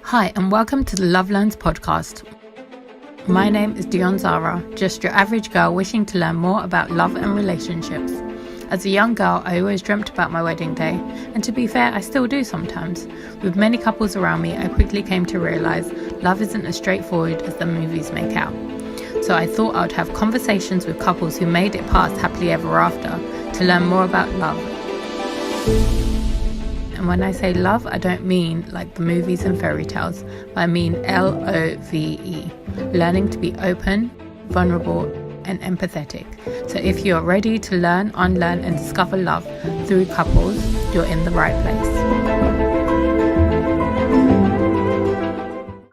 Hi, and welcome to the Love Learns podcast. My name is Dion Zara, just your average girl wishing to learn more about love and relationships. As a young girl, I always dreamt about my wedding day, and to be fair, I still do sometimes. With many couples around me, I quickly came to realise love isn't as straightforward as the movies make out. So I thought I would have conversations with couples who made it past happily ever after to learn more about love. And when I say love, I don't mean like the movies and fairy tales, but I mean LOVE, learning to be open, vulnerable, and empathetic. So if you're ready to learn, unlearn, and discover love through couples, you're in the right place.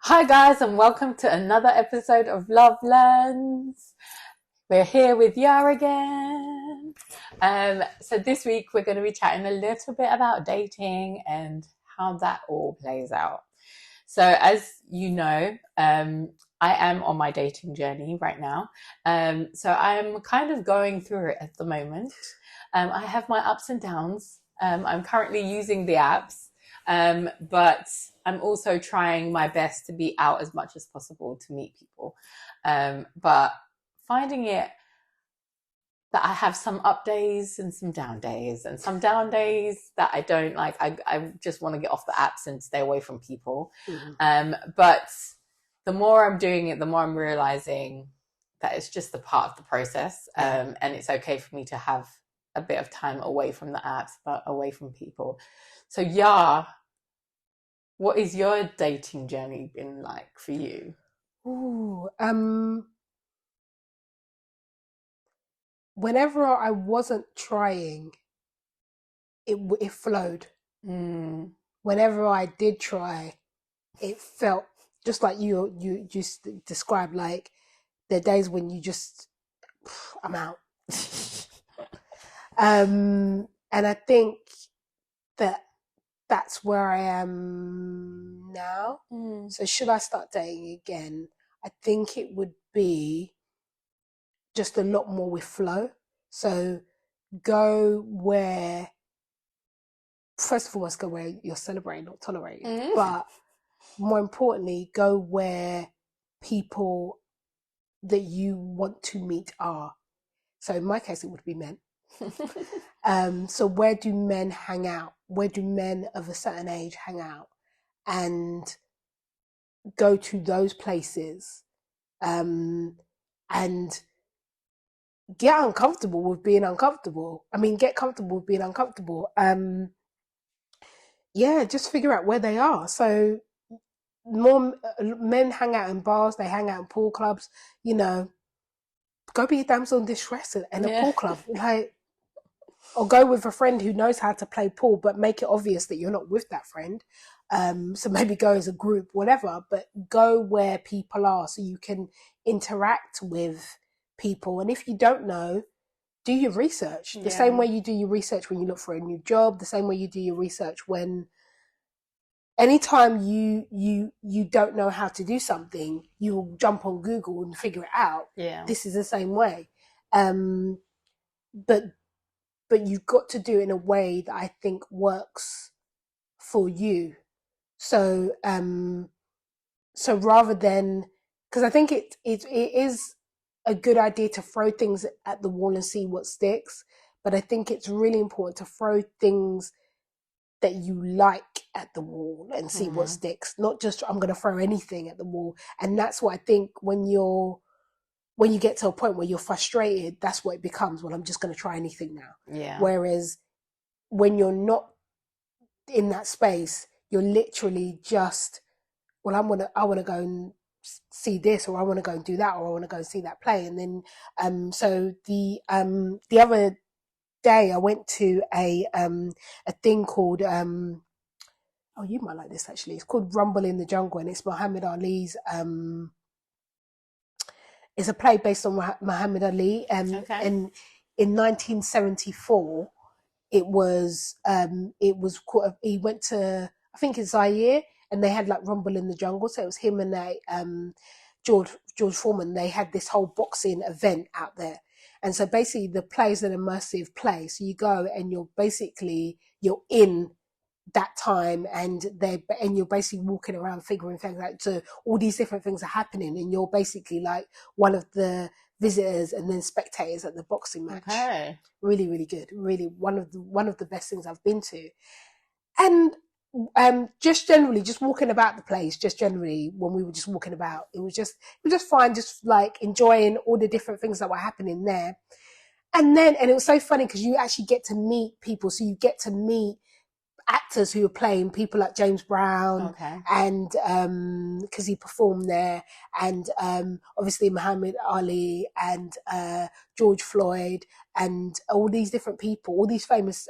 Hi guys, and welcome to another episode of Love Learns. We're here with Yaa again. So this week we're going to be chatting a little bit about dating and how that all plays out. So as you know, I am on my dating journey right now. So I'm kind of going through it at the moment. I have my ups and downs. I'm currently using the apps, but I'm also trying my best to be out as much as possible to meet people. But finding it that I have some up days and some down days, and some down days that I don't like. I just want to get off the apps and stay away from people. Mm-hmm. But the more I'm doing it, the more I'm realizing that it's just a part of the process. And it's okay for me to have a bit of time away from the apps, but away from people. So yeah, what is your dating journey been like for you? Whenever I wasn't trying, it flowed. Whenever I did try, it felt just like you just described, like the days when you just, I'm out. And I think that's where I am now. So should I start dating again? I think it would be just a lot more with flow. So go where, first of all, go where you're celebrating, not tolerating. But more importantly, go where people that you want to meet are. So in my case, it would be men. So where do men hang out? Where do men of a certain age hang out? And go to those places, and get uncomfortable with being uncomfortable. I mean, get comfortable with being uncomfortable. Just figure out where they are. So more men hang out in bars, they hang out in pool clubs, go be a damsel in distress in a pool club. Or go with a friend who knows how to play pool, but make it obvious that you're not with that friend. So maybe go as a group, whatever, but go where people are so you can interact with people. And if you don't know, do your research. The same way you do your research when you look for a new job, the same way you do your research when anytime you don't know how to do something, you'll jump on Google and figure it out. This is the same way. But you've got to do it in a way that I think works for you. So rather than, because I think it is a good idea to throw things at the wall and see what sticks. But I think it's really important to throw things that you like at the wall and see what sticks. Not just, I'm going to throw anything at the wall. And that's what I think when you get to a point where you're frustrated, that's what it becomes. Well, I'm just going to try anything now. Whereas when you're not in that space, you're literally just, well, I want to go and see this, or I want to go and do that, or I want to go and see that play. And then, so the other day I went to a thing called, you might like this actually. It's called Rumble in the Jungle, and it's Muhammad Ali's, it's a play based on Muhammad Ali. And in 1974, it was called, he went to, I think it's Zaire, and they had like Rumble in the Jungle. So it was him and George Foreman. They had this whole boxing event out there. And so basically the play is an immersive play. So you go and you're in that time, and you're basically walking around figuring things out. So all these different things are happening, and you're basically like one of the visitors and then spectators at the boxing match. Okay. Really, really good. Really one of the best things I've been to. And just generally, just walking about the place, just generally when we were just walking about, it was just fine, just like enjoying all the different things that were happening there. And it was so funny because you actually get to meet people. So you get to meet actors who are playing people like James Brown, Okay. and because he performed there, and obviously Muhammad Ali, and George Floyd, and all these different people, all these famous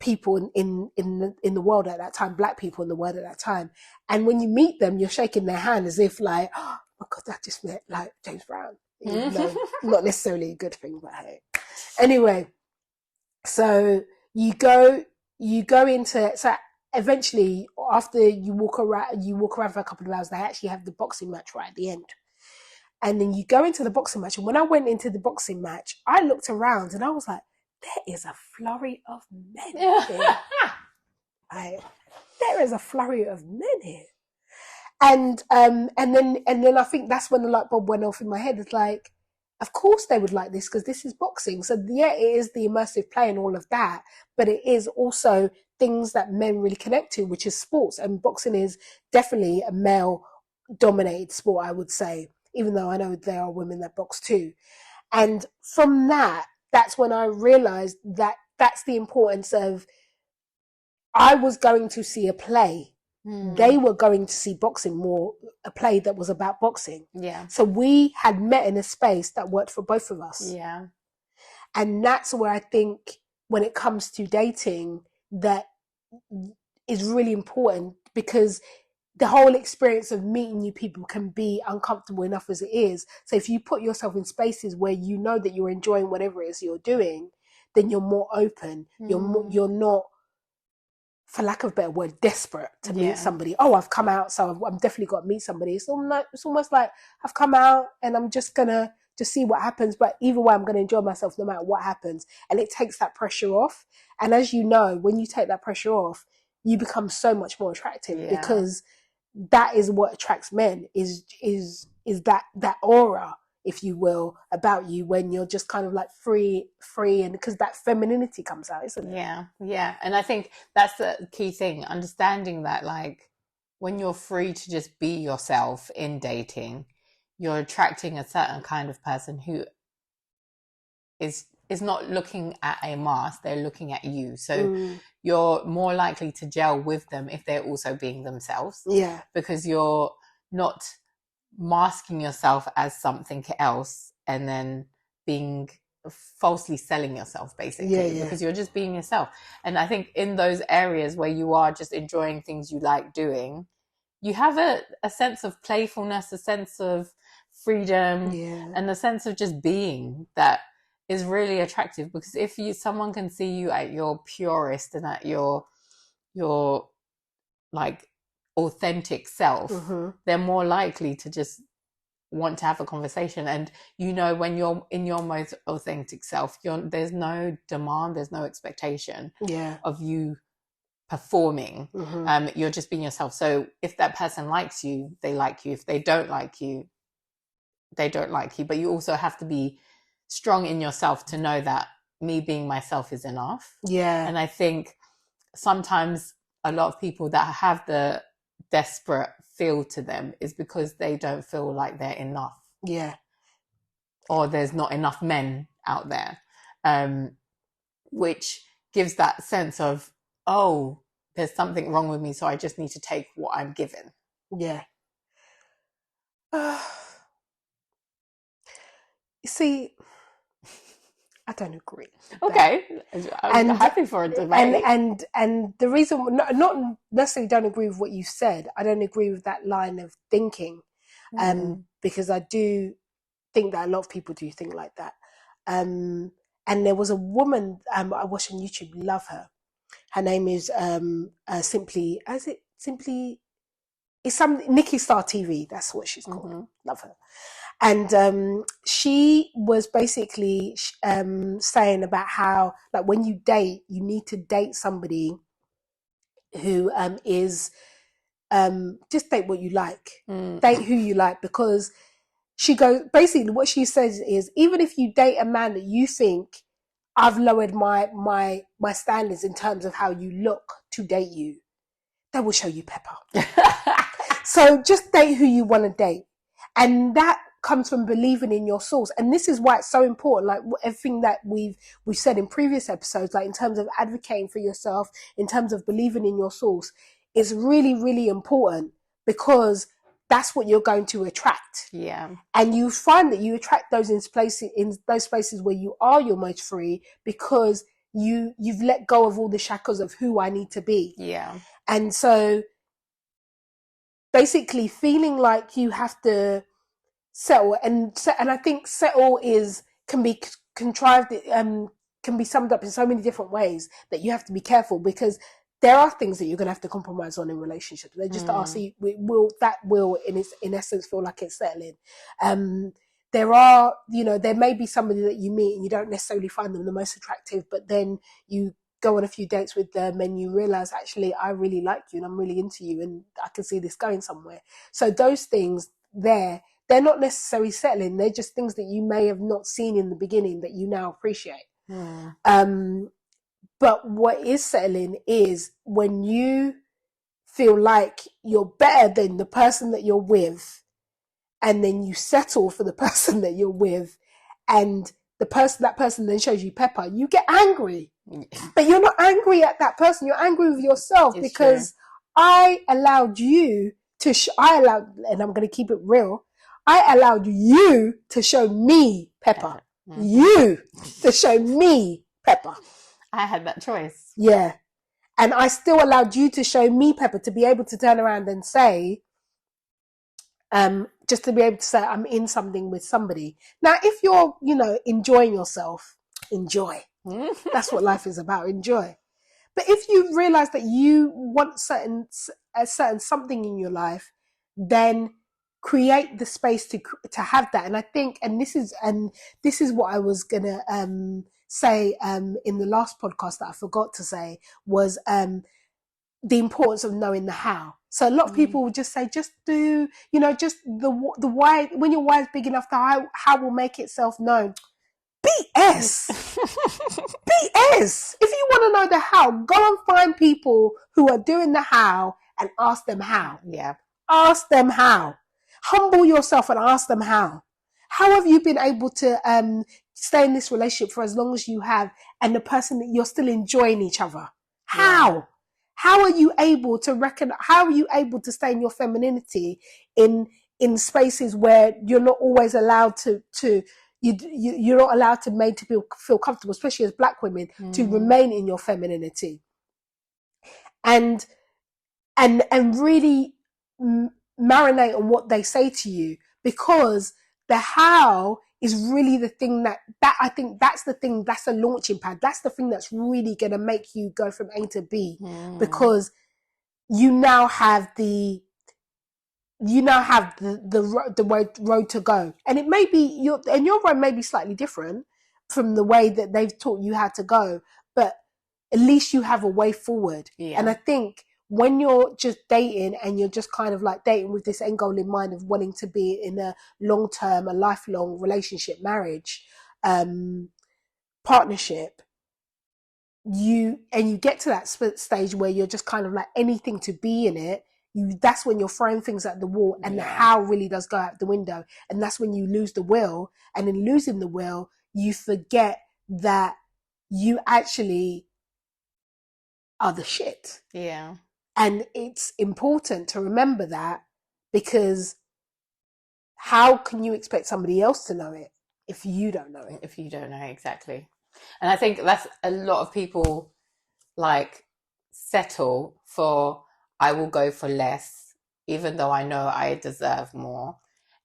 people in the world at that time, black people in the world at that time. And when you meet them, you're shaking their hand as if like, oh my God, I just met like James Brown. You know, not necessarily a good thing, but hey. Anyway, so you go into, so eventually after you walk around for a couple of hours, they actually have the boxing match right at the end. And then you go into the boxing match. And when I went into the boxing match, I looked around and I was like, there is a flurry of men here. There is a flurry of men here. And then I think that's when the light bulb went off in my head. It's like, of course they would like this because this is boxing. So yeah, it is the immersive play and all of that, but it is also things that men really connect to, which is sports. And boxing is definitely a male dominated sport, I would say, even though I know there are women that box too. And from that's when I realized that that's the importance of, I was going to see a play. They were going to see boxing more, a play that was about boxing. Yeah. So we had met in a space that worked for both of us. Yeah. And that's where I think when it comes to dating, that is really important, because the whole experience of meeting new people can be uncomfortable enough as it is. So if you put yourself in spaces where you know that you're enjoying whatever it is you're doing, then you're more open. You're not, for lack of a better word, desperate to meet somebody. Oh, I've come out, so I'm definitely got to meet somebody. It's almost like I've come out and I'm just gonna just see what happens. But either way, I'm gonna enjoy myself no matter what happens. And it takes that pressure off. And as you know, when you take that pressure off, you become so much more attractive, because that is what attracts men, is that aura, if you will, about you, when you're just kind of like free, and because that femininity comes out, isn't it? Yeah. And I think that's the key thing, understanding that, like, when you're free to just be yourself in dating, you're attracting a certain kind of person who is not looking at a mask, they're looking at you. So you're more likely to gel with them if they're also being themselves. Yeah. Because you're not masking yourself as something else and then being falsely selling yourself, basically, because you're just being yourself. And I think in those areas where you are just enjoying things you like doing, you have a sense of playfulness, a sense of freedom, and a sense of just being that is really attractive. Because if someone can see you at your purest and at your like authentic self, they're more likely to just want to have a conversation. And when you're in your most authentic self, there's no demand, there's no expectation of you performing. You're just being yourself. So if that person likes you, they like you. If they don't like you, they don't like you. But you also have to be strong in yourself to know that me being myself is enough. And I think sometimes a lot of people that have the desperate feel to them is because they don't feel like they're enough. Or there's not enough men out there, which gives that sense of, oh, there's something wrong with me, so I just need to take what I'm given. You see, I don't agree. Okay, I'm happy for a debate. And the reason, not necessarily don't agree with what you said, I don't agree with that line of thinking, because I do think that a lot of people do think like that. And there was a woman I watched on YouTube, love her. Her name is Simply, it's some Nikki Star TV, that's what she's called. Love her. And she was basically saying about how, like, when you date, you need to date somebody who is just date what you like, Mm. date who you like, because she goes, basically what she says is, even if you date a man that you think, I've lowered my standards in terms of how you look to date you, they will show you pepper. So just date who you want to date. And that comes from believing in your source. And this is why it's so important, like everything that we've said in previous episodes, like in terms of advocating for yourself, in terms of believing in your source, is really, really important, because that's what you're going to attract. Yeah. And you find that you attract those in those places where you are your most free, because you've let go of all the shackles of who I need to be. Yeah. And so basically feeling like you have to settle, and I think settle can be contrived, can be summed up in so many different ways, that you have to be careful, because there are things that you're going to have to compromise on in relationships. They just are, so that will in essence feel like it's settling. There are, there may be somebody that you meet and you don't necessarily find them the most attractive, but then you go on a few dates with them and you realize, actually, I really like you and I'm really into you and I can see this going somewhere. So those things they're not necessarily settling. They're just things that you may have not seen in the beginning that you now appreciate. But what is settling is when you feel like you're better than the person that you're with, and then you settle for the person that you're with, and that person then shows you pepper, you get angry. But you're not angry at that person, you're angry with yourself. It's because true. I allowed you to and I'm going to keep it real, I allowed you to show me pepper. Mm-hmm. You to show me pepper. I had that choice. Yeah. And I still allowed you to show me pepper, to be able to turn around and say, just to be able to say, I'm in something with somebody. Now, if you're, enjoying yourself, enjoy. That's what life is about, enjoy. But if you realize that you want a certain something in your life, then create the space to have that. And I think, and this is what I was gonna say in the last podcast that I forgot to say, was the importance of knowing the how. So a lot of people will just say, just do, just the why. When your why is big enough, the how will make itself known. BS. BS. If you want to know the how, go and find people who are doing the how and ask them how. Yeah. Ask them how. Humble yourself and ask them how. How have you been able to stay in this relationship for as long as you have, and the person that you're still enjoying each other? How? Yeah. How are you able to how are you able to stay in your femininity in spaces where you're not always allowed to you're not allowed to feel comfortable, especially as Black women, to remain in your femininity, and really marinate on what they say to you, because the how is really the thing that I think that's the launching pad. That's the thing that's really going to make you go from A to B, because you now have the road to go, and it may be your road may be slightly different from the way that they've taught you how to go, but at least you have a way forward. Yeah. And I think when you're just dating and you're just kind of like dating with this end goal in mind of wanting to be in a long-term, a lifelong relationship, marriage, partnership, you get to that stage where you're just kind of like anything to be in it, that's when you're throwing things at the wall, and the how really does go out the window. And that's when you lose the will. And in losing the will, you forget that you actually are the shit. Yeah. And it's important to remember that, because how can you expect somebody else to know it if you don't know it? If you don't know, exactly. And I think that's a lot of people like settle for, I will go for less, even though I know I deserve more,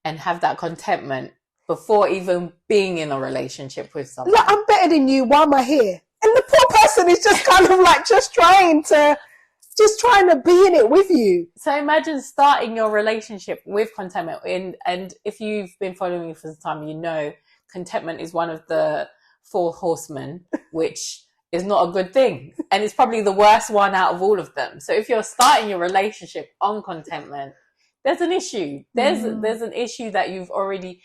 and have that contentment before even being in a relationship with someone. Look, I'm better than you. Why am I here? And the poor person is just kind of like just trying to be in it with you. So imagine starting your relationship with contentment. And if you've been following me for some time, contentment is one of the 4 horsemen, which is not a good thing. And it's probably the worst one out of all of them. So if you're starting your relationship on contentment, there's an issue. There's an issue that you're already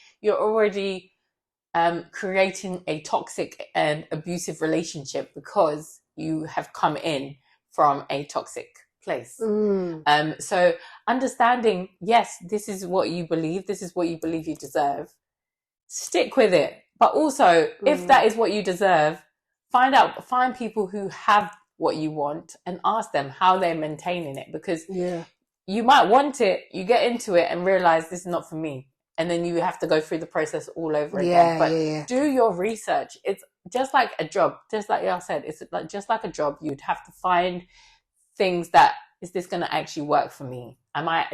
creating a toxic and abusive relationship because you have come in from a toxic place. So understanding, yes, this is what you believe. This is what you believe you deserve. Stick with it. But also, if that is what you deserve, find people who have what you want and ask them how they're maintaining it, because you might want it, you get into it and realize this is not for me. And then you have to go through the process all over again. But do your research. It's just like a job. Just like y'all said, it's like just like a job. You'd have to find things that, is this going to actually work for me?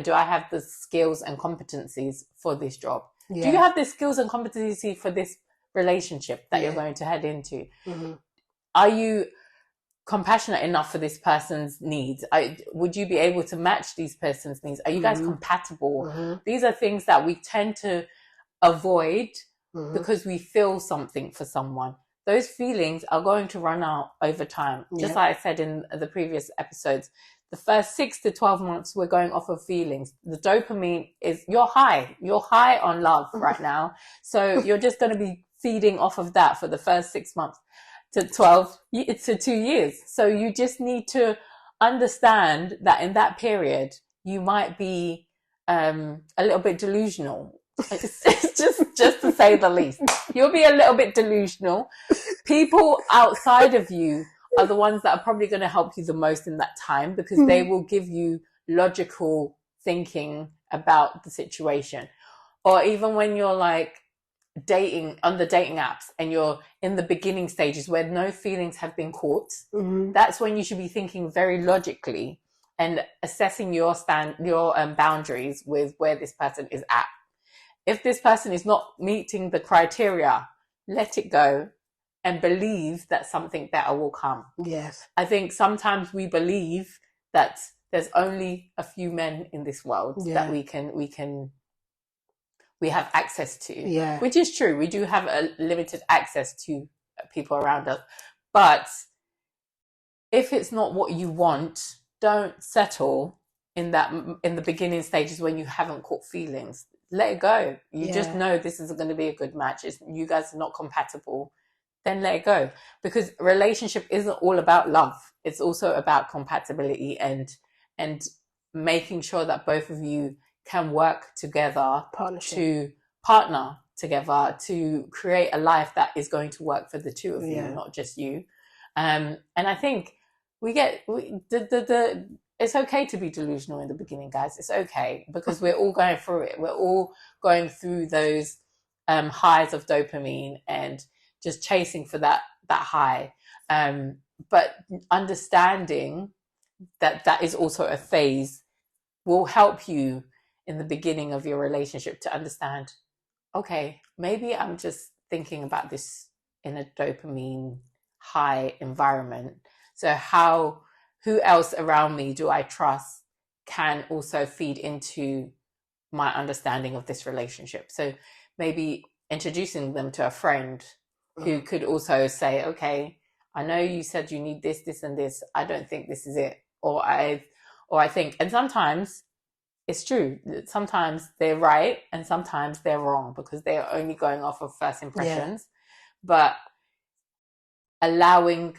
Do I have the skills and competencies for this job? Do you have the skills and competency for this relationship that you're going to head into? Are you compassionate enough for this person's needs? Would you be able to match these person's needs? Are you guys compatible? These are things that we tend to avoid because we feel something for someone. Those feelings are going to run out over time. Just like I said in the previous episodes, the first 6 to 12 months, we're going off of feelings. The dopamine is, you're high on love right now. So you're just going to be feeding off of that for the first 6 months to 12 to 2 years. So you just need to understand that in that period, you might be a little bit delusional. It's just to say the least. You'll be a little bit delusional. People outside of you are the ones that are probably going to help you the most in that time, because they will give you logical thinking about the situation. Or even when you're like dating on the dating apps and you're in the beginning stages where no feelings have been caught, that's when you should be thinking very logically and assessing your boundaries with where this person is at. If this person is not meeting the criteria, let it go and believe that something better will come. Yes. I think sometimes we believe that there's only a few men in this world that we have access to, which is true. We do have a limited access to people around us. But if it's not what you want, don't settle in the beginning stages when you haven't caught feelings. Let it go. You just know this isn't going to be a good match. You guys are not compatible. Then let it go. Because relationship isn't all about love. It's also about compatibility and making sure that both of you can work together to partner together to create a life that is going to work for the two of you, not just you. And I think it's okay to be delusional in the beginning, guys. It's okay, because we're all going through it. We're all going through those highs of dopamine and just chasing for that high. But understanding that is also a phase will help you in the beginning of your relationship to understand, okay, maybe I'm just thinking about this in a dopamine high environment. So who else around me do I trust can also feed into my understanding of this relationship? So maybe introducing them to a friend who could also say, okay, I know you said you need this, this, and this. I don't think this is it. Or I think, and sometimes it's true. Sometimes they're right and sometimes they're wrong because they are only going off of first impressions. But allowing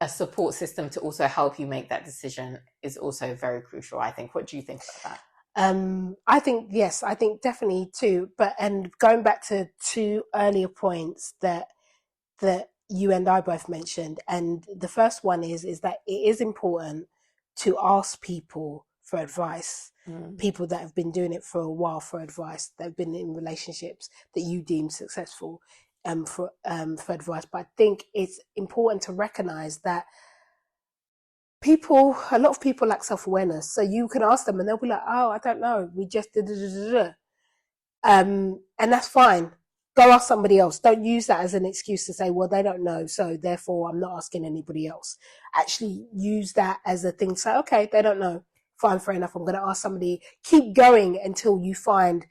a support system to also help you make that decision is also very crucial, I think. What do you think about that? I think, yes, I think definitely too. And going back to two earlier points that you and I both mentioned, and the first one is that it is important to ask people for advice, people that have been doing it for a while for advice, that have been in relationships that you deem successful, for advice. But I think it's important to recognize that a lot of people lack self-awareness. So you can ask them and they'll be like, oh, I don't know, we just did and that's fine. Go ask somebody else. Don't use that as an excuse to say, well, they don't know, so therefore I'm not asking anybody else. Actually use that as a thing to say, okay, they don't know. Fine, fair enough. I'm going to ask somebody. Keep going until you find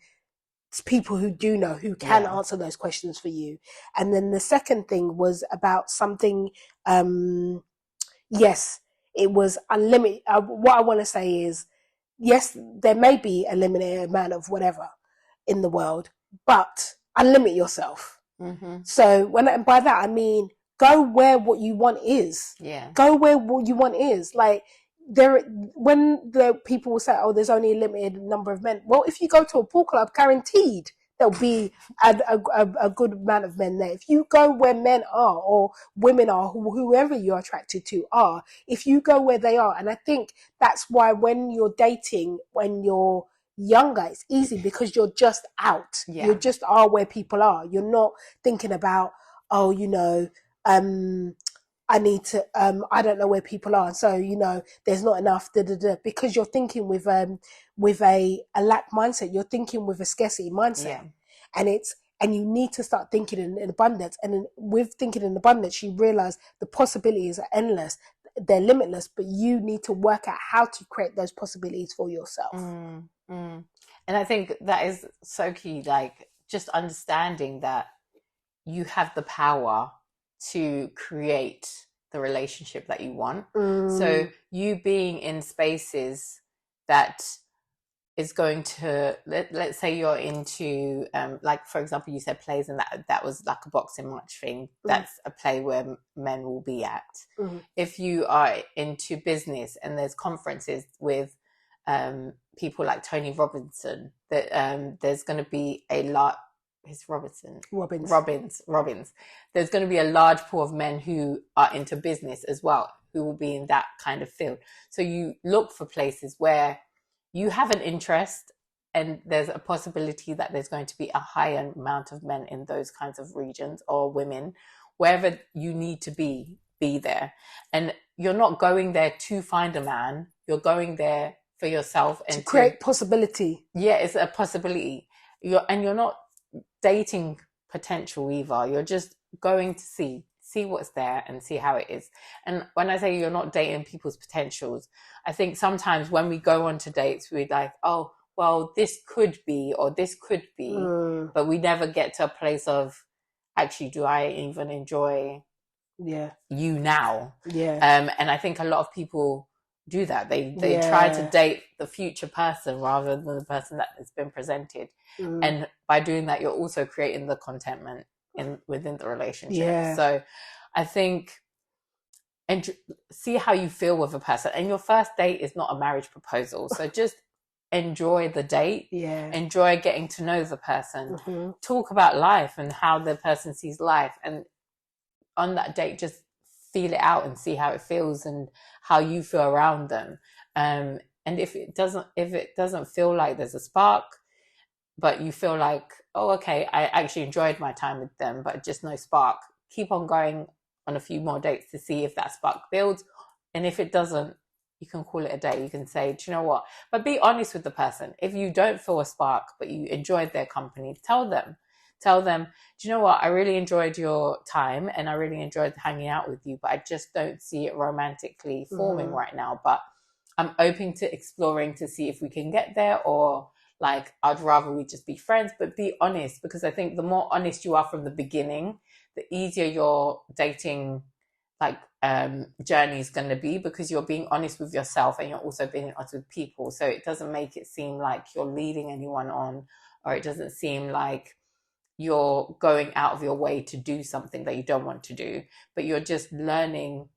people who do know, who can Yeah. answer those questions for you. And then the second thing was about something, yes, it was unlimited. What I want to say is, yes, there may be a limited amount of whatever in the world, but unlimit yourself. Mm-hmm. So by that I mean, go where what you want is. Yeah. Go where what you want is. Like, there, when the people will say, "Oh, there's only a limited number of men." Well, if you go to a pool club, guaranteed there'll be a good amount of men there. If you go where men are or women are, whoever you're attracted to are, if you go where they are, and I think that's why when you're dating, when you're younger, it's easy because you're just out. Yeah. You just are where people are. You're not thinking about, oh, I need to, I don't know where people are. So, there's not enough, because you're thinking with a lack mindset. You're thinking with a scarcity mindset. Yeah. And you need to start thinking in abundance. And with thinking in abundance, you realize the possibilities are endless. They're limitless, but you need to work out how to create those possibilities for yourself. And I think that is so key, like just understanding that you have the power to create the relationship that you want. So you being in spaces that is going to, let's say you're into, like, for example, you said plays, and that was like a boxing match thing. That's a play where men will be at. If you are into business and there's conferences with people like Tony Robinson, that there's going to be a lot. Is Robbins. There's going to be a large pool of men who are into business as well, who will be in that kind of field. So you look for places where you have an interest, and there's a possibility that there's going to be a higher amount of men in those kinds of regions, or women. Wherever you need to be there. And you're not going there to find a man. You're going there for yourself and to create possibility. Yeah, it's a possibility. You're not dating potential either. You're just going to see what's there and see how it is. And when I say you're not dating people's potentials, I think sometimes when we go on to dates, we're like, oh, well, this could be, or this could be, but we never get to a place of, actually, do I even enjoy you now? And I think a lot of people do that. They try to date the future person rather than the person that has been presented. And by doing that, you're also creating the contentment within the relationship. So I think, and see how you feel with a person. And your first date is not a marriage proposal. So just enjoy the date. Enjoy getting to know the person. Talk about life and how the person sees life. And on that date, just feel it out and see how it feels and how you feel around them. And if it doesn't feel like there's a spark, but you feel like, oh, okay, I actually enjoyed my time with them, but just no spark, keep on going on a few more dates to see if that spark builds. And if it doesn't, you can call it a day. You can say, do you know what? But be honest with the person. If you don't feel a spark, but you enjoyed their company, tell them, do you know what? I really enjoyed your time and I really enjoyed hanging out with you, but I just don't see it romantically forming right now. But I'm open to exploring to see if we can get there, or like, I'd rather we just be friends. But be honest, because I think the more honest you are from the beginning, the easier your dating journey is going to be, because you're being honest with yourself and you're also being honest with people. So it doesn't make it seem like you're leading anyone on, or it doesn't seem like you're going out of your way to do something that you don't want to do, but you're just learning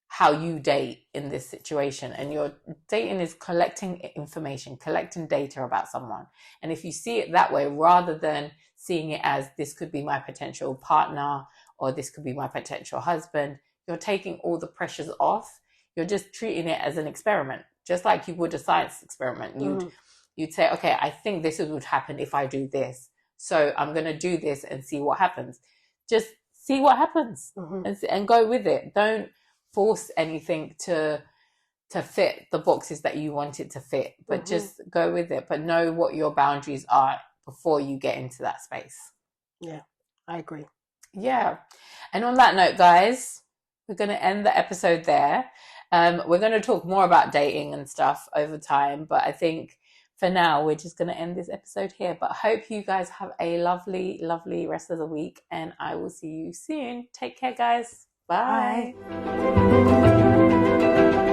how you date in this situation. And your dating is collecting information, collecting data about someone. And if you see it that way, rather than seeing it as, this could be my potential partner, or this could be my potential husband, you're taking all the pressures off. You're just treating it as an experiment, just like you would a science experiment. You'd say, okay, I think this would happen if I do this. So I'm going to do this and see what happens. Just see what happens and go with it. Don't force anything to fit the boxes that you want it to fit, but just go with it. But know what your boundaries are before you get into that space. Yeah, I agree. Yeah. And on that note, guys, we're going to end the episode there. We're going to talk more about dating and stuff over time, but I think for now, we're just going to end this episode here. But I hope you guys have a lovely, lovely rest of the week, and I will see you soon. Take care, guys. Bye. Bye.